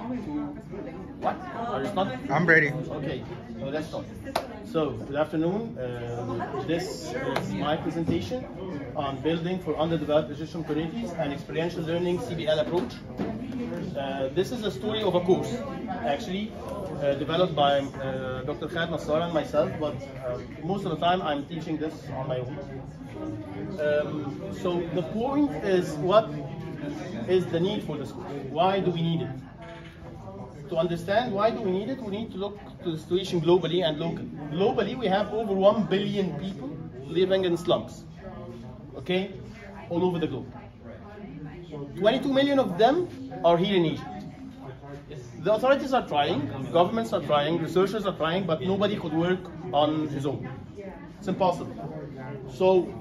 What? Are you starting? I'm ready. Okay, so let's start. So, good afternoon. This is my presentation on building for underdeveloped Egyptian communities and experiential learning CBL approach. This is a story of a course, actually, developed by Dr. Khaled Nassar and myself, but most of the time I'm teaching this on my own. So the point is, what is the need for this course? Why do we need it? To understand why do we need it, we need to look to the situation globally and locally. Globally, we have over 1 billion people living in slums, okay, all over the globe. 22 million of them are here in Egypt. The authorities are trying, governments are trying, researchers are trying, but nobody could work on his own. It's impossible. So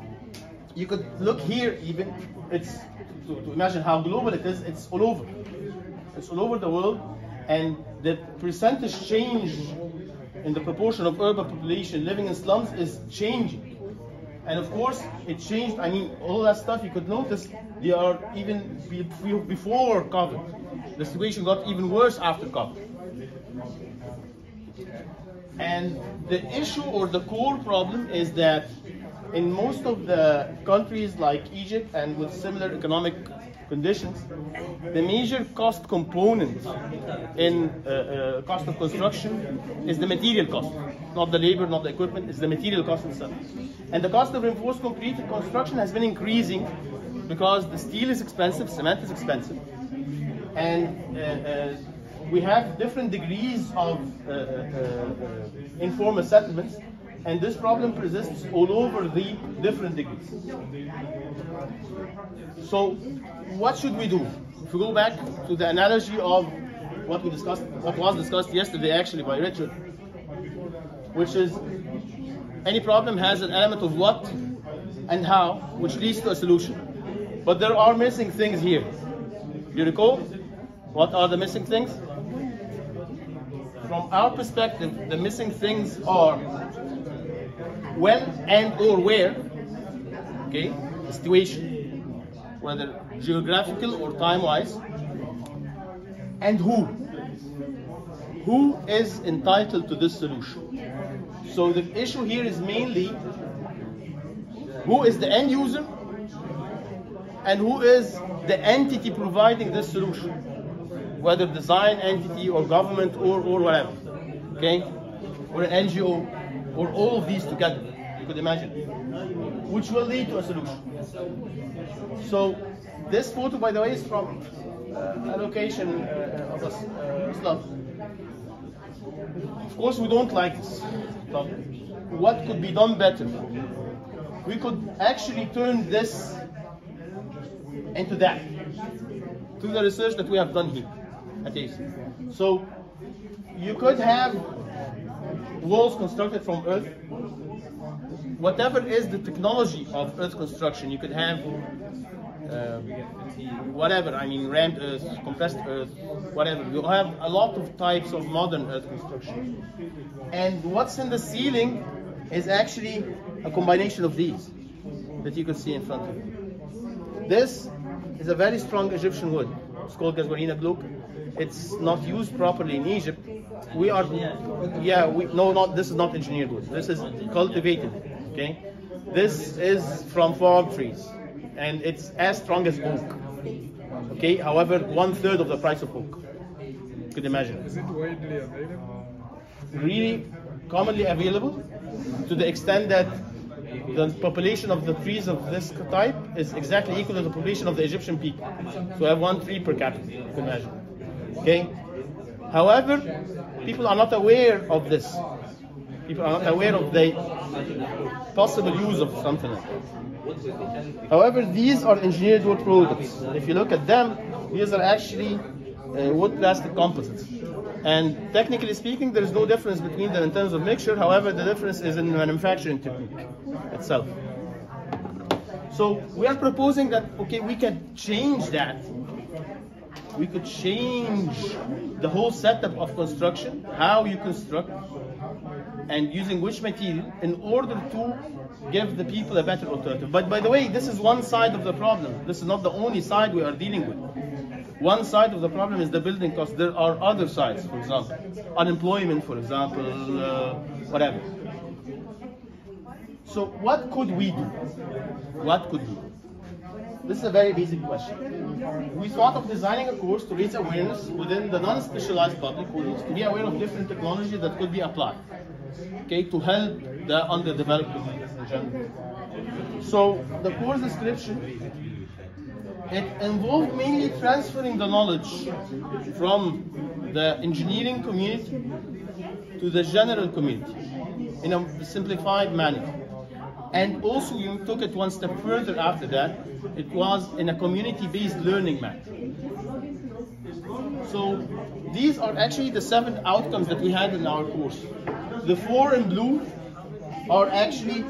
you could look here, even it's to imagine how global it is. It's all over. It's all over the world, and the percentage change in the proportion of urban population living in slums is changing. And of course, it changed. I mean, all that stuff you could notice. They are even before COVID. The situation got even worse after COVID. And the issue or the core problem is that in most of the countries like Egypt and with similar economic conditions, the major cost component in cost of construction is the material cost, not the labor, not the equipment, it's the material cost itself. And the cost of reinforced concrete construction has been increasing because the steel is expensive, cement is expensive, and we have different degrees of informal settlements, and this problem persists all over the different degrees. So what should we do? If we go back to the analogy of what we discussed, what was discussed yesterday actually by Richard, which is any problem has an element of what and how, which leads to a solution. But there are missing things here. You recall? What are the missing things? From our perspective, the missing things are when and or where, okay, the situation, whether geographical or time-wise, and who. Who is entitled to this solution? So the issue here is mainly who is the end user and who is the entity providing this solution, whether design entity or government or whatever, okay, or an NGO, or all of these together, you could imagine, which will lead to a solution. So this photo, by the way, is from a location of a slum. Of course, we don't like this. But what could be done better? We could actually turn this into that, through the research that we have done here at AC. So you could have walls constructed from earth. Whatever is the technology of earth construction, you could have whatever, I mean, rammed earth, compressed earth, whatever. You have a lot of types of modern earth construction. And what's in the ceiling is actually a combination of these that you can see in front of you. This is a very strong Egyptian wood. It's called Gazwarina Glock. It's not used properly in Egypt. We are, this is not engineered wood. This is cultivated, okay? This is from farm trees, and it's as strong as oak, okay? However, 1/3 of the price of oak, you could imagine. Is it widely available? Really commonly available, to the extent that the population of the trees of this type is exactly equal to the population of the Egyptian people. So I have 1 tree per capita, you can imagine. Okay? However, people are not aware of this. People are not aware of the possible use of something like that. However, these are engineered wood products. If you look at them, these are actually wood plastic composites. And technically speaking, there is no difference between them in terms of mixture. However, the difference is in manufacturing technique itself. So we are proposing that, okay, we can change that. We could change the whole setup of construction, how you construct, and using which material, in order to give the people a better alternative. But by the way, this is one side of the problem. This is not the only side we are dealing with. one side of the problem is the building cost. There are other sides, for example, unemployment, for example, whatever. So what could we do? What could we do? This is a very basic question. We thought of designing a course to raise awareness within the non-specialized public audience to be aware of different technologies that could be applied, okay, to help the underdeveloped communities in general. So the course description, it involved mainly transferring the knowledge from the engineering community to the general community in a simplified manner. And also we took it one step further after that. It was in a community-based learning manner. So these are actually the 7 outcomes that we had in our course. The 4 in blue are actually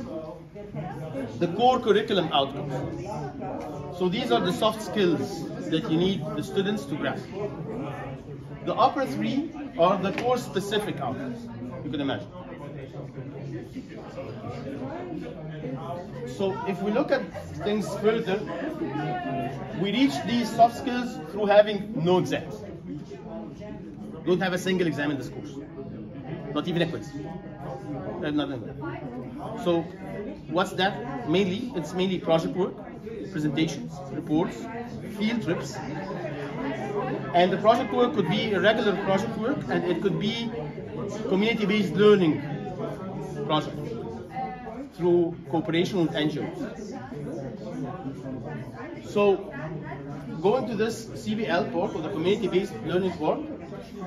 the core curriculum outcomes. So these are the soft skills that you need the students to grasp. The upper 3 are the course specific outcomes, you can imagine. So if we look at things further, we reach these soft skills through having no exams. Don't have a single exam in this course. Not even a quiz. Nothing. So what's that? Mainly, it's mainly project work, presentations, reports, field trips. And the project work could be regular project work, and it could be community-based learning project through cooperation with NGOs. So going to this CBL part, or the community-based learning part,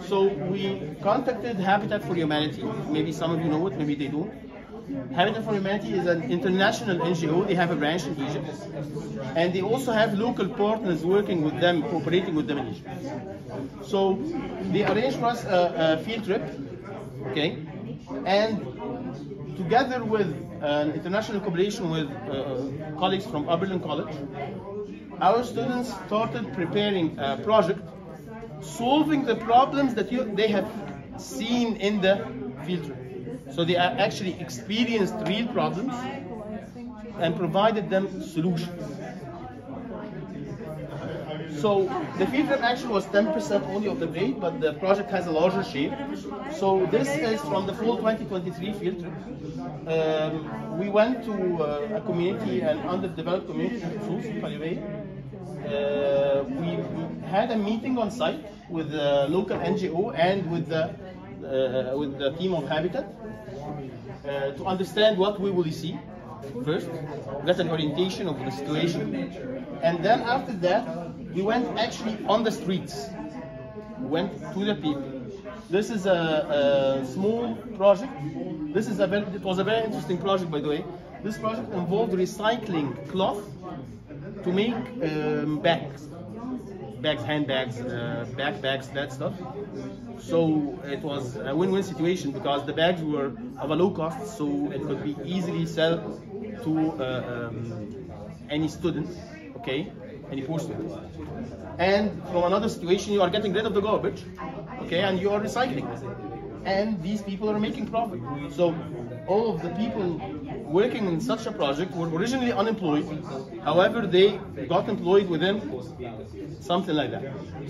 so we contacted Habitat for Humanity. Maybe some of you know it, maybe they don't. Habitat for Humanity is an international NGO. They have a branch in Egypt, and they also have local partners working with them, cooperating with them in Egypt. So they arranged for us a field trip, okay, and together with an international cooperation with colleagues from Oberlin College, our students started preparing a project solving the problems that they have seen in the field trip. So they actually experienced real problems and provided them solutions. So the field trip actually was 10% only of the grade, but the project has a larger shape. So this is from the fall 2023 field trip. We went to a community, an underdeveloped community in Palivay. We had a meeting on site with the local NGO and with the team of Habitat to understand what we will see first, get an orientation of the situation, and then after that we went actually on the streets, went to the people. This is a small project. It was a very interesting project, by the way. This project involved recycling cloth to make bags, handbags, backpacks, that stuff. So it was a win-win situation because the bags were of a low cost, so it could be easily sold to any student, okay, any poor student. And from another situation, you are getting rid of the garbage, okay, and you are recycling. And these people are making profit. So all of the people working in such a project were originally unemployed. However, they got employed within something like that.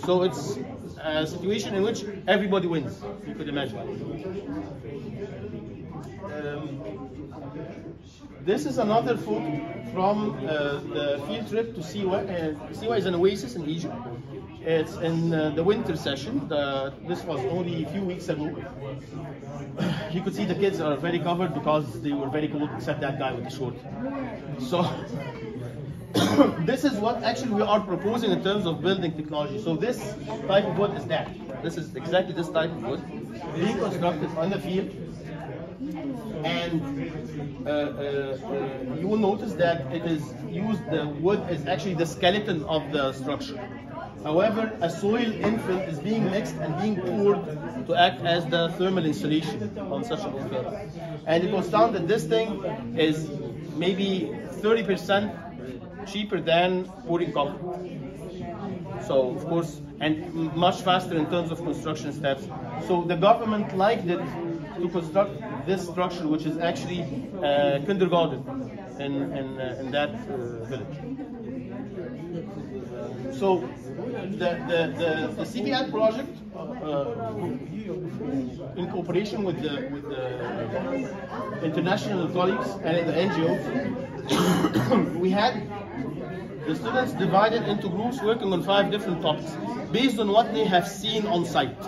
So it's a situation in which everybody wins, you could imagine. This is another photo from the field trip to Siwa. Siwa is an oasis in Egypt. It's in the winter session. This was only a few weeks ago. You could see the kids are very covered because they were very cold, except that guy with the short. So this is what actually we are proposing in terms of building technology. So this type of wood is that. This is exactly this type of wood being constructed on the field. And you will notice that it is used, the wood is actually the skeleton of the structure. However, a soil infill is being mixed and being poured to act as the thermal insulation on such an infill. And it was found that this thing is maybe 30% cheaper than pouring concrete. So, of course, and much faster in terms of construction steps. So the government liked it to construct this structure, which is actually kindergarten in that village. So the CBL project, in cooperation with the international colleagues and the NGOs, we had the students divided into groups working on 5 different topics based on what they have seen on site.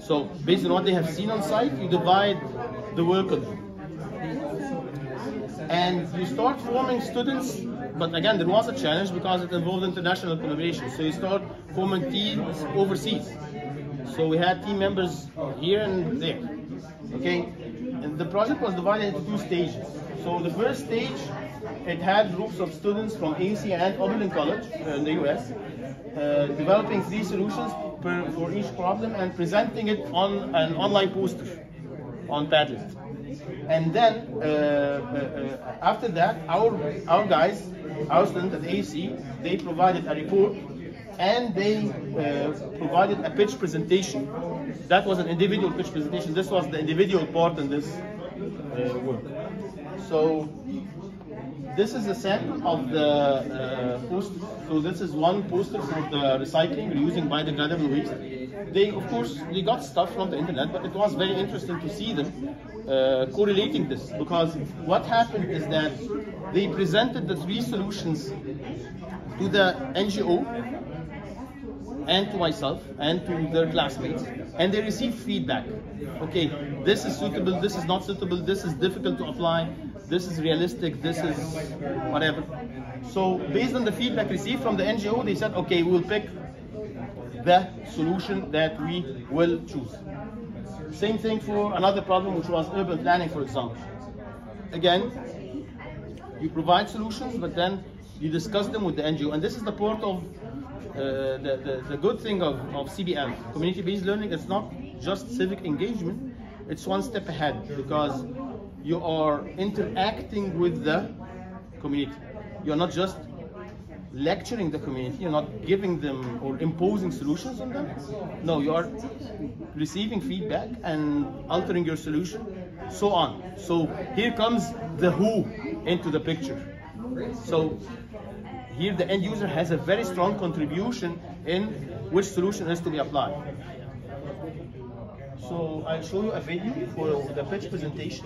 So based on what they have seen on site, you divide the work on them. And you start forming students, but again, there was a challenge because it involved international collaboration. So you start forming teams overseas. So we had team members here and there, okay? And the project was divided into 2 stages. So the first stage, it had groups of students from AC and Oberlin College in the US, developing 3 solutions for each problem and presenting it on an online poster on Padlet. And then after that, our guys, our students at AC, they provided a report and they provided a pitch presentation. That was an individual pitch presentation. This was the individual part in this work. So this is a sample of the poster. So this is one poster for the recycling, reusing biodegradable waste. They, of course, they got stuff from the internet, but it was very interesting to see them correlating this, because what happened is that they presented the 3 solutions to the NGO and to myself and to their classmates, and they received feedback. Okay, this is suitable, this is not suitable, this is difficult to apply, this is realistic, this is whatever. So based on the feedback received from the NGO, they said, okay, we'll pick the solution that we will choose. Same thing for another problem, which was urban planning, for example. Again, you provide solutions, but then you discuss them with the NGO, and this is the part of the good thing of CBL, community-based learning. It's not just civic engagement, it's one step ahead, because you are interacting with the community. You're not just lecturing the community, you're not giving them or imposing solutions on them. No, you are receiving feedback and altering your solution, so on. So here comes the who into the picture. So here the end user has a very strong contribution in which solution is to be applied. So I'll show you a video for the pitch presentation.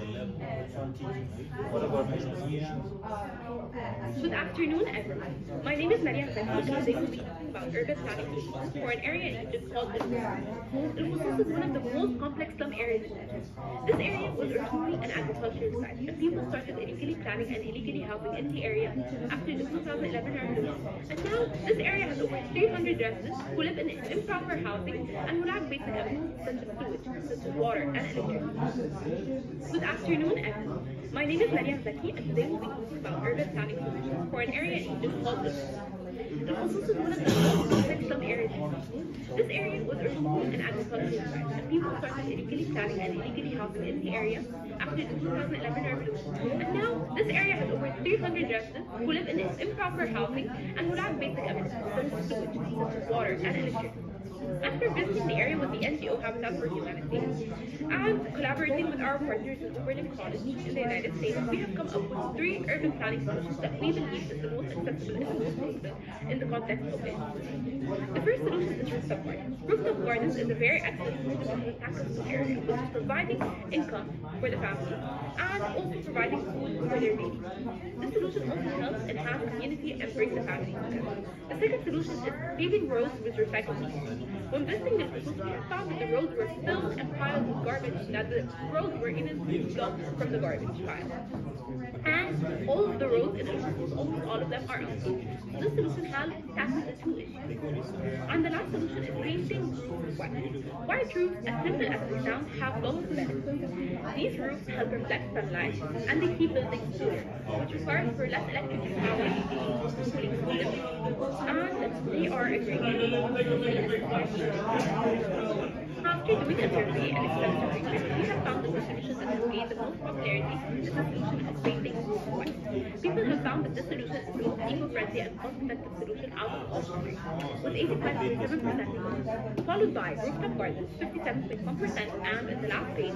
Good afternoon, everyone. My name is Maria Zaki, and today we'll be talking about urban planning solutions for an area in Egypt called Underdeveloped. It was one of the most complex slum areas in Egypt. This area was originally an agricultural site, and people started illegally planning and illegally housing in the area after the 2011 revolution. And now, this area has over 300 residents who live in improper housing and who lack basic amenities such as sewage, such as water and electricity. Good afternoon, everyone. My name is Maria Zaki, and today we'll be talking about urban planning solutions for an area in Egypt called Underdeveloped. It was also one of the most complex slum areas in Egypt. This area was originally an agricultural site, and people started illegally planning and illegally housing in the area after the 2011 revolution. And now, this area has over 300 residents who live in improper housing and who lack basic amenities such as sewage, such as water and electricity. After visiting the area with the NGO Habitat for Humanity and collaborating with our partners in Oberlin College in the United States, we have come up with 3 urban planning solutions that we believe is the most accessible and most suitable in the context of it. The first solution is rooftop gardens. Rooftop gardens is a very excellent solution to tackle this area, which is providing income for the family and also providing food for their babies. This solution also helps enhance community and bring the family together. The second solution is paving roads with recycled materials. When visiting this solution, we found that the roads were filled and piled with garbage, that the roads were even dumped from the garbage pile. And all of the roads in the schools, almost all of them are unsafe. So this solution helps tackle the 2 issues. And the last solution is painting roofs white. White roofs, as simple as they sound, have both benefits. These roofs help reflect sunlight and they keep buildings cooler, which requires for less electrical power for cooling systems, and they are a great After doing a survey and extensive research, we have found that the solution that has gained the most popularity is the solution of painting twice. People have found that this solution is the most eco-friendly and cost-effective solution out of all three, with 85.7% followed by rooftop gardens, 57.1%, and in the last stage,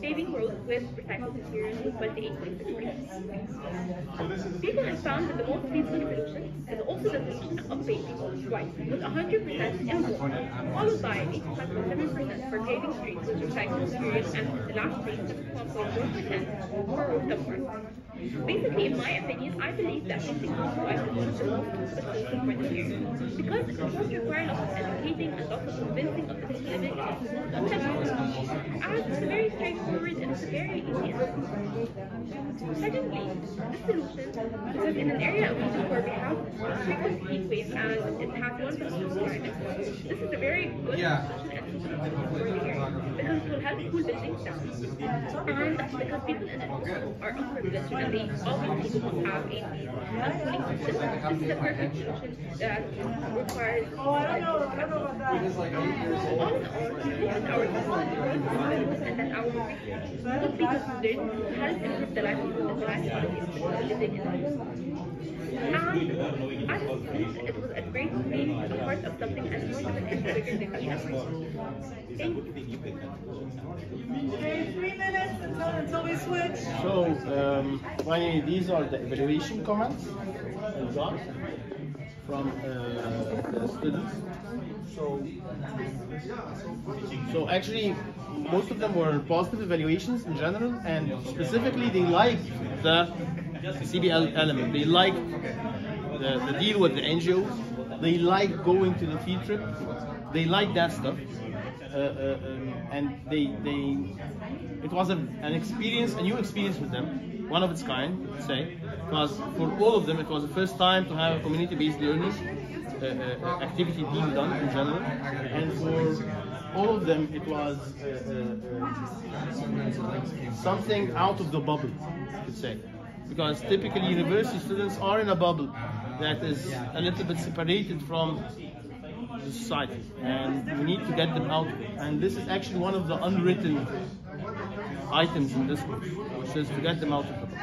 paving roads with recycled materials with 28.6%. People have found that the most feasible solution is also the solution of paving twice, with 100% in wood, followed by 85.7% for paving streets with recycled materials, and in the last stage, 71.4% for rooftop gardens. Basically, in my opinion, I believe that painting twice is one of the most feasible solutions for this area, because it won't require lots of educating and lots of convincing of the people living in it to accept it, as it's very straightforward and it's very easy. Secondly, this solution, because in an area of Egypt where we have frequent heat waves and it has one of the hottest climates, this is a very good solution and feasible for the area, because it will help cool buildings down, and because people in it are unprivileged and they obviously don't have a cooling system. This is a perfect solution that requires all in all, we hope that our students and that our research would be considered to help improve the livelihood and the life quality of people living in it. And I just think it was a great being a part of something as wonderful and bigger than me and myself. Thank you. Okay, 3 minutes until we switch. So, finally, these are the evaluation comments and jobs from the students. So actually, most of them were positive evaluations in general, and specifically they liked the CBL element. They liked the deal with the NGOs. They liked going to the field trip. They liked that stuff. And it was an experience, a new experience with them, one of its kind, let's say, because for all of them it was the first time to have a community-based learning activity being done in general, and for all of them it was something out of the bubble, you could say, because typically university students are in a bubble that is a little bit separated from the society, and we need to get them out. And this is actually one of the unwritten items in this book, which is to get them out of the book.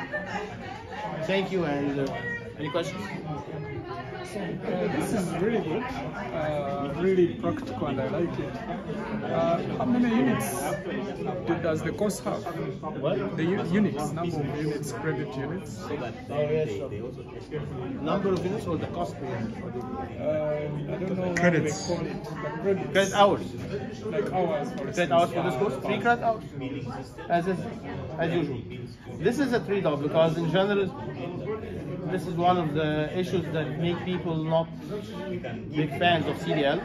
Thank you, and any questions? This is really good, really practical, and I like it. How many units does the course have? What? The units, number of units, credit units. Number of units or the cost per unit? I don't know Credits. how they call it. The credits. Credit hours. Like hours, for Credit hours for this course? 3 credit hours, as usual. This is a trade-off because in general, this is one of the issues that make people not big fans of CBL,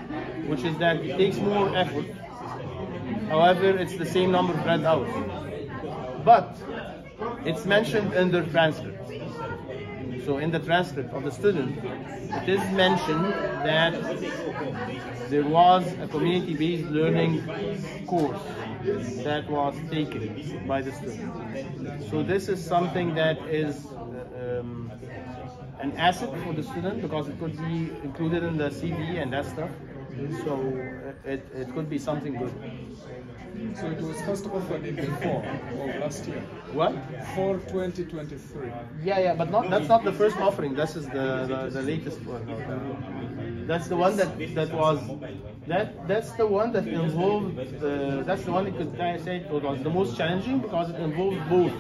which is that it takes more effort. However, it's the same number of credit hours. But it's mentioned in the transcript. So in the transcript of the student, it is mentioned that there was a community-based learning course that was taken by the student. So this is something that is an asset for the student because it could be included in the CV and that stuff. So it could be something good. So it was first offered in the fall of last year. What? For 2023. Yeah, but that's not the first offering. This is the latest one. That's the one that's the one that involved. That's the one that could say it was the most challenging because it involved both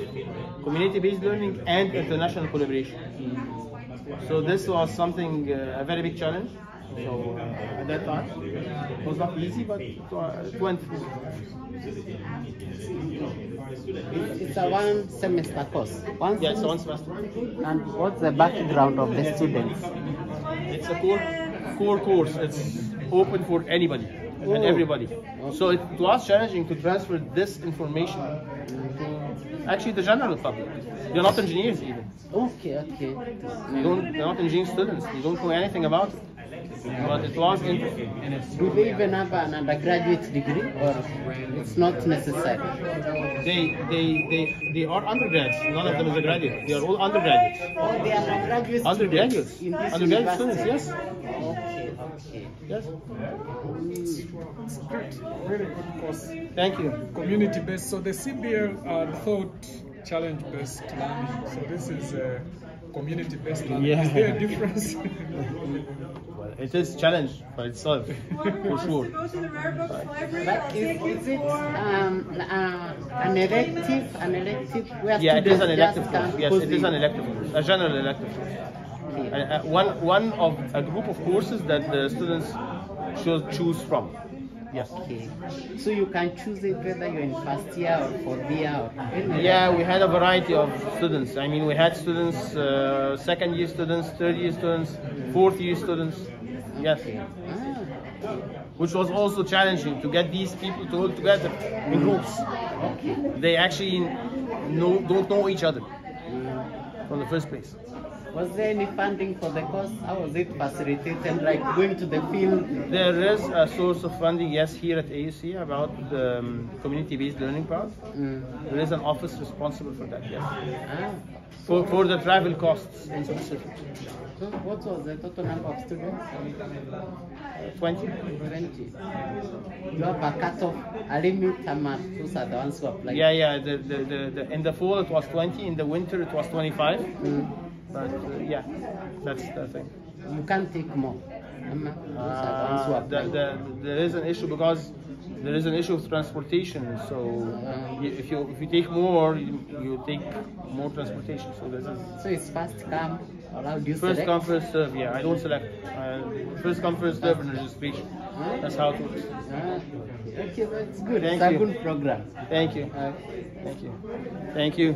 community-based learning and international collaboration. So this was something a very big challenge. So at that time, it was not easy, but it went through. It's a one semester course. Yes, one semester. And what's the background of the students? It's a core course. It's open for anybody and everybody. So it was challenging to transfer this information to actually the general public. They're not engineers even. Okay. They're not engineering students. They don't know anything about it. But it was interesting. Do they even have an undergraduate degree, or it's not necessary? They are undergrads. None of them is a graduate. They are all undergraduates. Oh, they are undergraduate Undergraduates. students in this Undergraduate university. students, yes. Okay. Yes. It's great. very good course. Thank you. Community-based. So the CBL thought challenge-based learning. So this is community-based learning. Yeah. Is there a difference? Well, it is challenge for itself, for sure. To go to the rare books library But or take is it an elective? An elective? Where Yeah, it is an students elective just course. can Yes, put it is in? an elective course, a general elective course. Okay. One of a group of courses that the students should choose from. Yes. Okay. So you can choose it whether you're in first year or fourth year or any. Yeah, we had a variety of students. I mean, we had students, second year students, third year students, fourth year students. Yes. Ah, Which was also challenging to get these people to work together in groups. okay. They actually don't know each other from the first place. Was there any funding for the course? How was it facilitated? Like going to the field? There is a source of funding, yes, here at AUC about the community-based learning part. There is an office responsible for that, yes. Ah. For the travel costs in specific. So what was the total number of students? 20? 20. You have a cutoff, a limit amount. Those are the ones who apply. Yeah. In the fall it was 20, in the winter it was 25. But yeah, that's the thing. You can't take more. Those are the ones who apply. There is an issue because there is an issue of transportation. So if you take more, you take more transportation. So this is So it's first come, or how do you first select? come first serve. Yeah, I don't select. First come first serve in registration. That's how it works. Ah, okay, that's good. Thank It's you. a good program. Thank you. Okay. Thank you. Thank you.